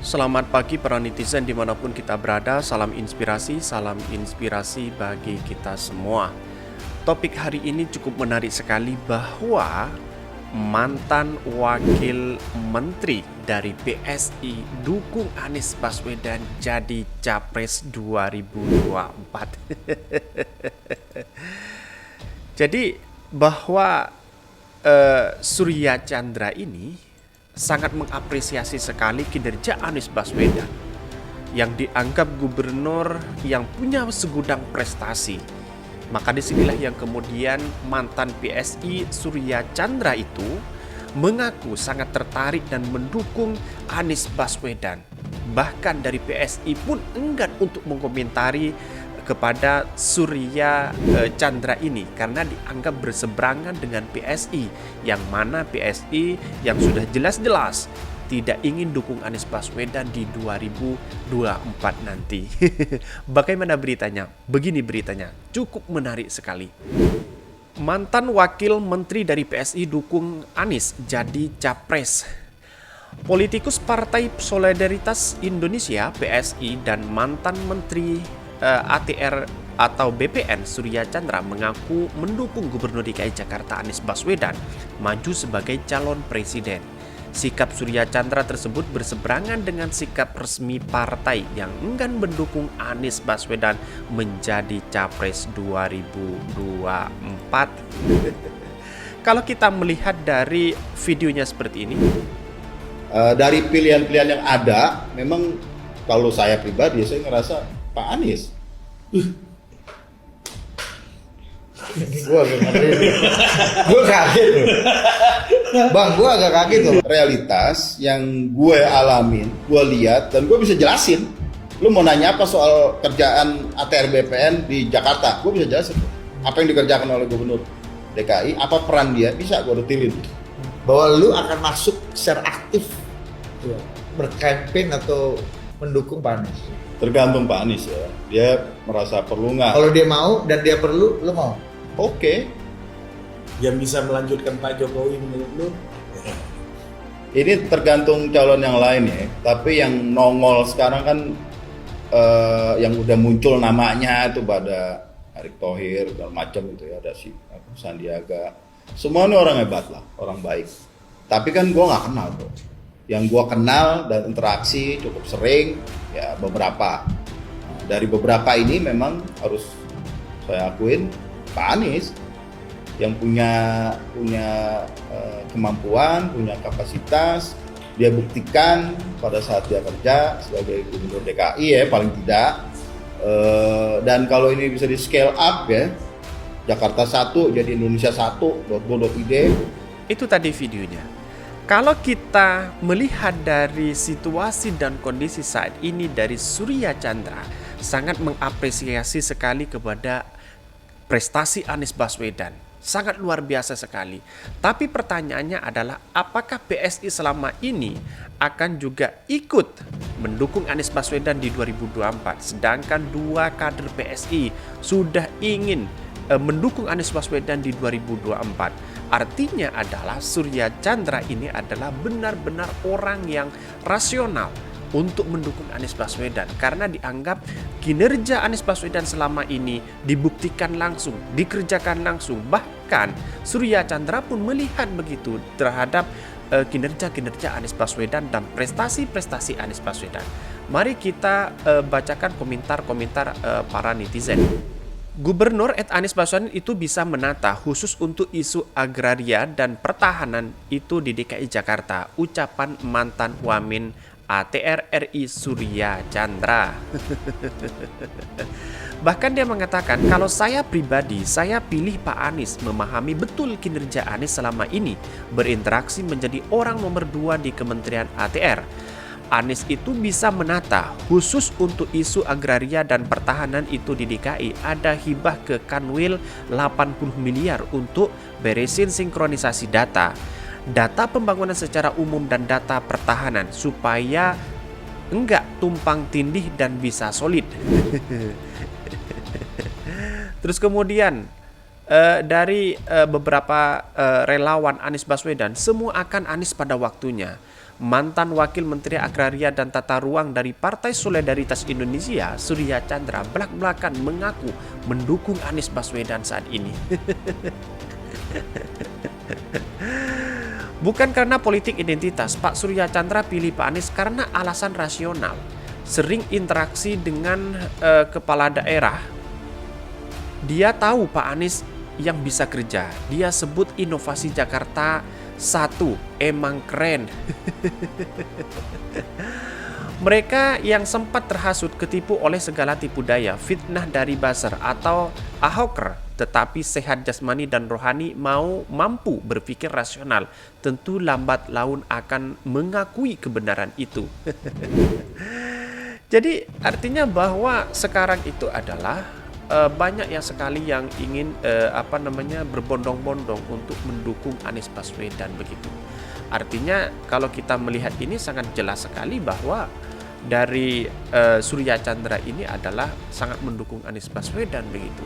selamat pagi para netizen dimanapun kita berada. Salam inspirasi bagi kita semua. Topik hari ini cukup menarik sekali bahwa mantan wakil menteri dari PSI dukung Anies Baswedan jadi Capres 2024. Jadi bahwa Surya Chandra ini sangat mengapresiasi sekali kinerja Anies Baswedan yang dianggap gubernur yang punya segudang prestasi. Maka disinilah yang kemudian mantan PSI Surya Chandra itu mengaku sangat tertarik dan mendukung Anies Baswedan. Bahkan dari PSI pun enggan untuk mengomentari kepada Surya Chandra ini karena dianggap berseberangan dengan PSI, yang mana PSI yang sudah jelas-jelas tidak ingin dukung Anies Baswedan di 2024 nanti. Bagaimana beritanya? Begini beritanya, cukup menarik sekali. Mantan wakil menteri dari PSI dukung Anies jadi capres. Politikus Partai Solidaritas Indonesia (PSI) dan mantan menteri ATR atau BPN Surya Chandra mengaku mendukung Gubernur DKI Jakarta Anies Baswedan maju sebagai calon presiden. Sikap Surya Chandra tersebut berseberangan dengan sikap resmi partai yang enggan mendukung Anies Baswedan menjadi Capres 2024. Kalau kita melihat dari videonya seperti ini, dari pilihan-pilihan yang ada, memang kalau saya pribadi saya ngerasa Pak Anies. Gua kaget loh. Bang, gua agak kaget loh. Realitas yang gue alamin, gue lihat dan gue bisa jelasin. Lu mau nanya apa soal kerjaan ATR BPN di Jakarta? Gue bisa jelasin. Apa yang dikerjakan oleh Gubernur DKI, apa peran dia, bisa gue detilin. Bahwa lu akan masuk secara aktif berkampanye atau mendukung Pak Anies. Tergantung Pak Anies ya. Dia merasa perlu nggak? Kalau dia mau dan dia perlu, lu mau? Oke. Yang bisa melanjutkan Pak Jokowi menurut lu? Ini tergantung calon yang lain ya. Tapi yang nongol sekarang kan yang udah muncul namanya itu pada Erick Thohir dan macam itu ya, ada si Sandiaga. Semua ini orang hebat lah, orang baik. Tapi kan gue nggak kenal bro. Yang gue kenal dan interaksi cukup sering ya beberapa. Nah, dari beberapa ini memang harus saya akuin Pak Anies yang punya kemampuan, punya kapasitas, dia buktikan pada saat dia kerja sebagai Gubernur DKI ya paling tidak. Dan kalau ini bisa di scale up ya, Jakarta 1 jadi Indonesia 1.go.id. itu tadi videonya. Kalau kita melihat dari situasi dan kondisi saat ini dari Surya Chandra sangat mengapresiasi sekali kepada prestasi Anies Baswedan. Sangat luar biasa sekali. Tapi pertanyaannya adalah apakah PSI selama ini akan juga ikut mendukung Anies Baswedan di 2024? Sedangkan dua kader PSI sudah ingin mendukung Anies Baswedan di 2024. Artinya adalah Surya Chandra ini adalah benar-benar orang yang rasional untuk mendukung Anies Baswedan karena dianggap kinerja Anies Baswedan selama ini dibuktikan langsung, dikerjakan langsung. Bahkan Surya Chandra pun melihat begitu terhadap kinerja Anies Baswedan dan prestasi-prestasi Anies Baswedan. Mari kita bacakan komentar-komentar para netizen. Gubernur Anies Baswedan itu bisa menata khusus untuk isu agraria dan pertahanan itu di DKI Jakarta. Ucapan mantan wamen ATR RI Surya Chandra. Bahkan dia mengatakan, kalau saya pribadi, saya pilih Pak Anies, memahami betul kinerja Anies selama ini, berinteraksi menjadi orang nomor 2 di Kementerian ATR. Anies itu bisa menata khusus untuk isu agraria dan pertahanan itu di DKI. Ada hibah ke Kanwil 80 miliar untuk beresin sinkronisasi data pembangunan secara umum dan data pertahanan supaya enggak tumpang tindih dan bisa solid. Terus kemudian dari beberapa relawan Anies Baswedan, semua akan Anies pada waktunya. mantan Wakil Menteri Agraria dan Tata Ruang dari Partai Solidaritas Indonesia, Surya Chandra, belak-belakan mengaku mendukung Anies Baswedan saat ini. Bukan karena politik identitas, Pak Surya Chandra pilih Pak Anies karena alasan rasional. Sering interaksi dengan kepala daerah, dia tahu Pak Anies yang bisa kerja. Dia sebut inovasi Jakarta 1 emang keren. Mereka yang sempat terhasut ketipu oleh segala tipu daya, fitnah dari buzzer atau ahoker, tetapi sehat jasmani dan rohani mampu berpikir rasional, tentu lambat laun akan mengakui kebenaran itu. Jadi artinya bahwa sekarang itu adalah banyak yang sekali yang ingin berbondong-bondong untuk mendukung Anies Baswedan begitu. Artinya kalau kita melihat ini sangat jelas sekali bahwa dari Surya Chandra ini adalah sangat mendukung Anies Baswedan begitu.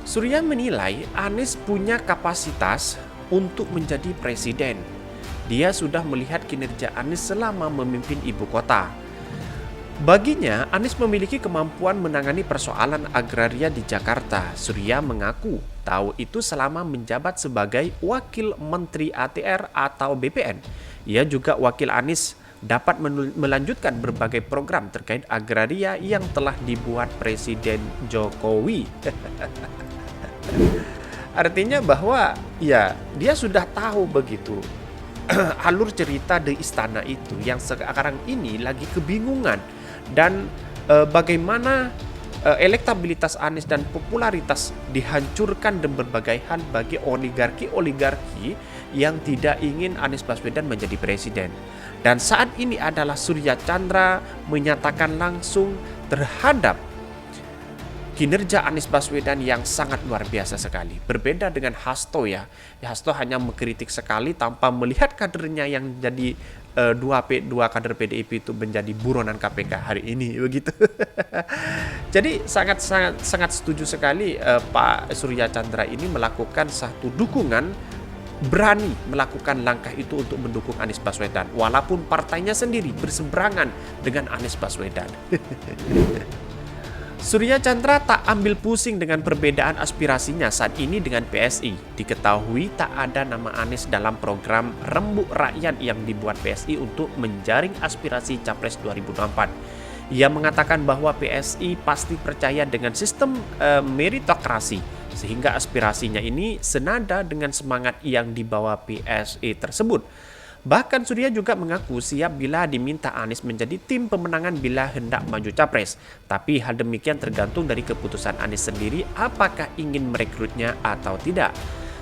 Surya menilai Anies punya kapasitas untuk menjadi presiden. Dia sudah melihat kinerja Anies selama memimpin ibu kota. Baginya, Anies memiliki kemampuan menangani persoalan agraria di Jakarta. Surya mengaku tahu itu selama menjabat sebagai Wakil Menteri ATR atau BPN. Ia juga wakil Anies dapat melanjutkan berbagai program terkait agraria yang telah dibuat Presiden Jokowi. Artinya bahwa ya dia sudah tahu begitu alur cerita di istana itu yang sekarang ini lagi kebingungan. Dan bagaimana elektabilitas Anies dan popularitas dihancurkan dan berbagai hal bagi oligarki yang tidak ingin Anies Baswedan menjadi presiden. Dan saat ini adalah Surya Chandra menyatakan langsung terhadap kinerja Anies Baswedan yang sangat luar biasa sekali. Berbeda dengan Hasto ya. Hasto hanya mengkritik sekali tanpa melihat kadernya yang jadi dua kader PDIP itu menjadi buronan KPK hari ini begitu. Jadi sangat setuju sekali Pak Surya Chandra ini melakukan satu dukungan, berani melakukan langkah itu untuk mendukung Anies Baswedan walaupun partainya sendiri berseberangan dengan Anies Baswedan. Surya Chandra tak ambil pusing dengan perbedaan aspirasinya saat ini dengan PSI. Diketahui tak ada nama Anies dalam program Rembuk Rakyat yang dibuat PSI untuk menjaring aspirasi Capres 2024. Ia mengatakan bahwa PSI pasti percaya dengan sistem meritokrasi, sehingga aspirasinya ini senada dengan semangat yang dibawa PSI tersebut. Bahkan Surya juga mengaku siap bila diminta Anies menjadi tim pemenangan bila hendak maju capres. Tapi hal demikian tergantung dari keputusan Anies sendiri apakah ingin merekrutnya atau tidak.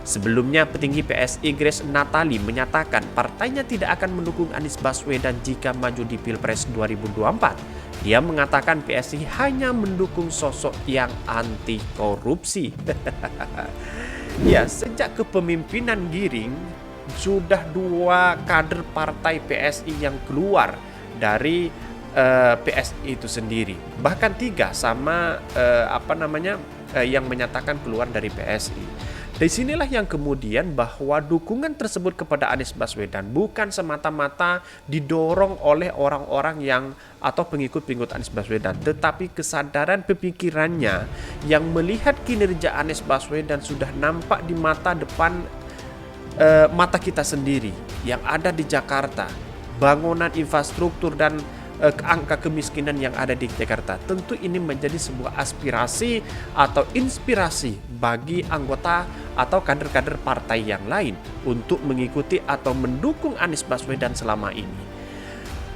Sebelumnya petinggi PSI Grace Natali menyatakan partainya tidak akan mendukung Anies Baswedan jika maju di Pilpres 2024. Dia mengatakan PSI hanya mendukung sosok yang anti korupsi. Ya, sejak kepemimpinan Giring sudah 2 kader partai PSI yang keluar dari PSI itu sendiri, bahkan 3 sama yang menyatakan keluar dari PSI. Dari sinilah yang kemudian bahwa dukungan tersebut kepada Anies Baswedan bukan semata-mata didorong oleh orang-orang yang atau pengikut-pengikut Anies Baswedan, tetapi kesadaran pemikirannya yang melihat kinerja Anies Baswedan sudah nampak di mata depan mata kita sendiri yang ada di Jakarta, bangunan infrastruktur dan angka kemiskinan yang ada di Jakarta. Tentu ini menjadi sebuah aspirasi atau inspirasi bagi anggota atau kader-kader partai yang lain untuk mengikuti atau mendukung Anies Baswedan selama ini.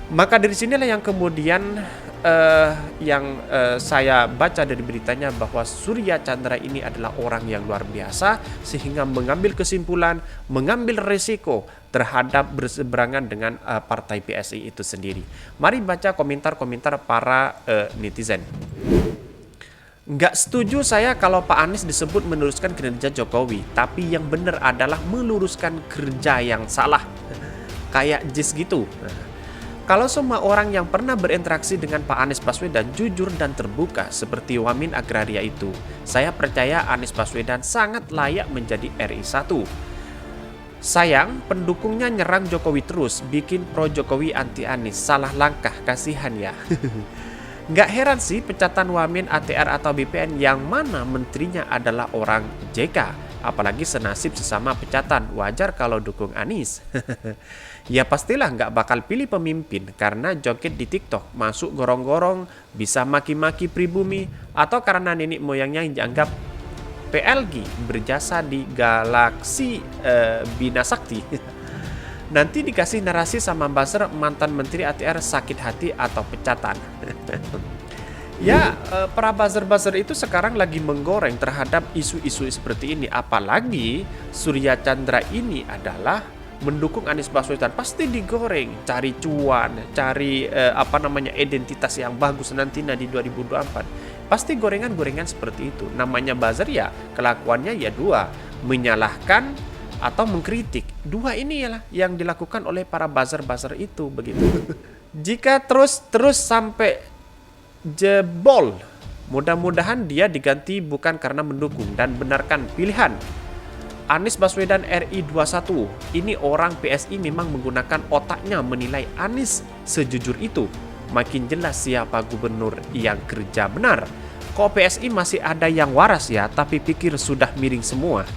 Maka dari sinilah yang kemudian saya baca dari beritanya bahwa Surya Chandra ini adalah orang yang luar biasa sehingga mengambil kesimpulan, mengambil resiko terhadap berseberangan dengan partai PSI itu sendiri. Mari baca komentar-komentar para netizen. Nggak setuju saya kalau Pak Anies disebut meneruskan kinerja Jokowi, tapi yang benar adalah meluruskan kerja yang salah. Kayak JIS gitu. Kalau semua orang yang pernah berinteraksi dengan Pak Anies Baswedan jujur dan terbuka seperti Wamin Agraria itu, saya percaya Anies Baswedan sangat layak menjadi RI 1. Sayang, pendukungnya nyerang Jokowi terus, bikin pro Jokowi anti Anies. Salah langkah, kasihan ya. Nggak heran sih pecatan Wamen, ATR atau BPN yang mana menterinya adalah orang JK. Apalagi senasib sesama pecatan, wajar kalau dukung Anies. Ya pastilah nggak bakal pilih pemimpin karena joget di TikTok, masuk gorong-gorong, bisa maki-maki pribumi, atau karena nenek moyangnya yang dianggap PLG berjasa di galaksi Bina Sakti. Nanti dikasih narasi sama buzzer mantan menteri ATR sakit hati atau pecatan. Ya, para buzzer-buzzer itu sekarang lagi menggoreng terhadap isu-isu seperti ini. Apalagi Surya Chandra ini adalah mendukung Anies Baswedan, pasti digoreng, cari cuan, cari identitas yang bagus nantinya di 2024. Pasti gorengan-gorengan seperti itu. Namanya buzzer ya, kelakuannya ya dua, menyalahkan atau mengkritik. Dua ini ya yang dilakukan oleh para buzzer-buzzer itu begitu. Jika terus sampai jebol, mudah-mudahan dia diganti bukan karena mendukung dan benarkan pilihan. Anies Baswedan RI 21. Ini orang PSI memang menggunakan otaknya menilai Anies sejujur itu. Makin jelas siapa gubernur yang kerja benar. Kok PSI masih ada yang waras ya, tapi pikir sudah miring semua.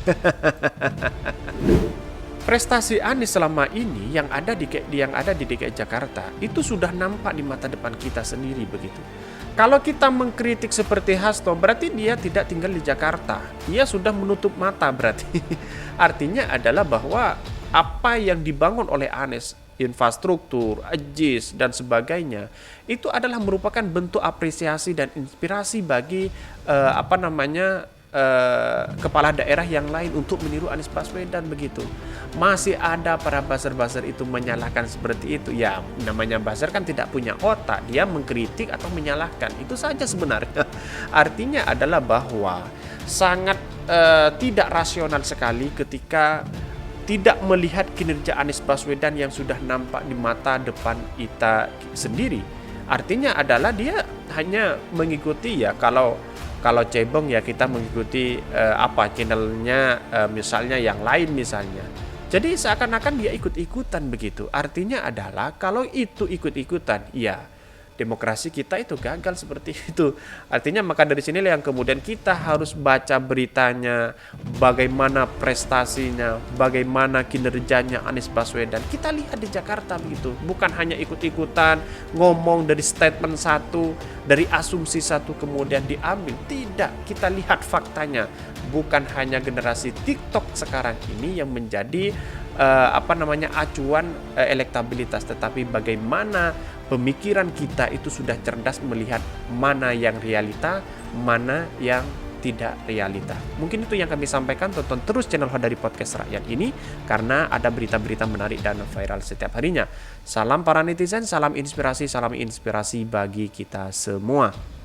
Prestasi Anies selama ini yang ada di DKI Jakarta itu sudah nampak di mata depan kita sendiri begitu. Kalau kita mengkritik seperti Hasto, berarti dia tidak tinggal di Jakarta. Dia sudah menutup mata berarti. Artinya adalah bahwa apa yang dibangun oleh Anies, infrastruktur, AJIS, dan sebagainya, itu adalah merupakan bentuk apresiasi dan inspirasi bagi kepala daerah yang lain untuk meniru Anies Baswedan begitu. Masih ada para buzzer-buzzer itu menyalahkan seperti itu. Ya, namanya buzzer kan tidak punya otak, dia mengkritik atau menyalahkan. Itu saja sebenarnya. Artinya adalah bahwa sangat tidak rasional sekali ketika tidak melihat kinerja Anies Baswedan yang sudah nampak di mata depan kita sendiri. Artinya adalah dia hanya mengikuti ya, kalau cebong ya kita mengikuti channelnya misalnya yang lain misalnya. Jadi seakan-akan dia ikut-ikutan begitu. Artinya adalah kalau itu ikut-ikutan, ya demokrasi kita itu gagal seperti itu. Artinya maka dari sinilah yang kemudian kita harus baca beritanya, bagaimana prestasinya, bagaimana kinerjanya Anies Baswedan. Kita lihat di Jakarta begitu, bukan hanya ikut-ikutan ngomong dari statement satu, dari asumsi satu kemudian diambil. Tidak, kita lihat faktanya. Bukan hanya generasi TikTok sekarang ini yang menjadi acuan elektabilitas, tetapi bagaimana pemikiran kita itu sudah cerdas melihat mana yang realita, mana yang tidak realita. Mungkin itu yang kami sampaikan. Tonton terus channel Hodari Podcast Rakyat ini karena ada berita-berita menarik dan viral setiap harinya. Salam para netizen, salam inspirasi bagi kita semua.